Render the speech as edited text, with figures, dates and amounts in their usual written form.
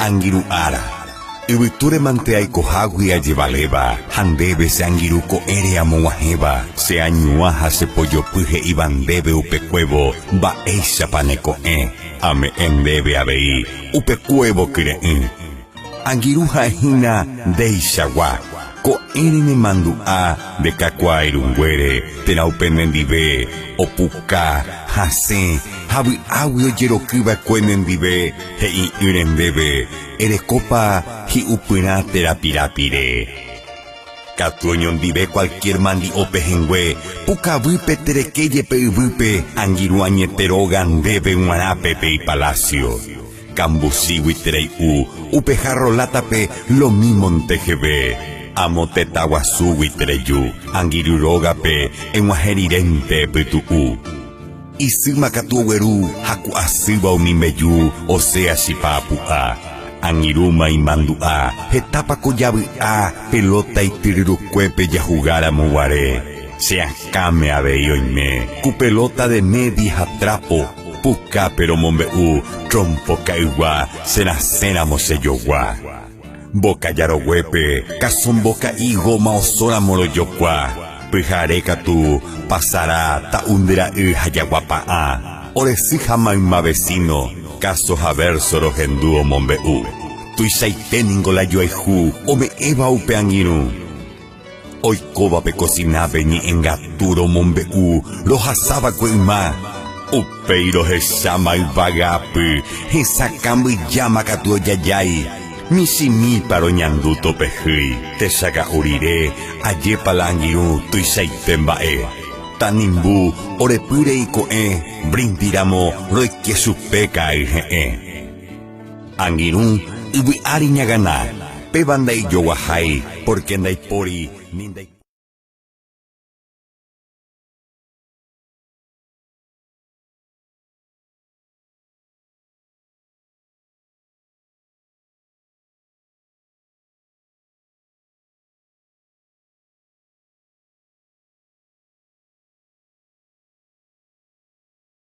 angiru ara. Yvytúre mante aikohágui ajevaléva, handéve se angiruko ere amoguahẽva, se añuã ha se pojopy he'íva ndéve upekuévo, mba'éichapa ne ko'ẽ, ame'ẽ ndéve avei, upekuévo kyre'ỹ. Angiru ha'ehína ndéichagua, ko'ẽre ne mandu'a ndekakuairũnguére, térã upe nendive, opuka, hasẽ, ha vy'águi ojerokýva'ekue nendive, he'i'ỹre ndéve, erekópa hi'upyrã terapirapire. Katu oñondive cualquier mandi'opehengue, pukavýpe terekéjepe yvýpe, angiru añeteróga ndéve g̃uarãpe pe palacio. Kambusígui terey'u, upeha rolátape lo mismo TGV. Amo tetaguasúgui tereju, angirurógape eg̃uahẽrirente pytu'u. Isýma katu ogueru ha ku'asýva umi mbeju, osea chipa apu'a. Angiruma imandu'a, hetápa ko javy'a, pelota ityryrukkuépe jahugáramo seakáme avei oime, ku pelota de media ha trapo, pukápe romombe'u, trompo ka'ygua, seraséramo sejogua. Mboka jaroguépe, kasomboka'i goma osóramo rojokua, pyhare katu, pasará ta'ũndera'y ha jaguapa'ã, oresy ha mayma vecino, caso haverso rohendu omombe'u. Tuichaiténingo la joayhu ome'ẽva upe angirũ. Oikóvape cocinápe ñe'ẽngatu romombe'u rohasávakue yma. Upéi rohecháma yvágapy hesakãmbyjáma katu ojajái. Michimípa roñandu topehýi. Techaka'u rire ajépa la angirũ tuichaite mba'e. Tanimbu orepýre iko'ẽ brindiramo roike chupe ka'ay he'ẽ. Angirũ yvy'ári ñagana péva ndaijoguahái porque ndaipóri ni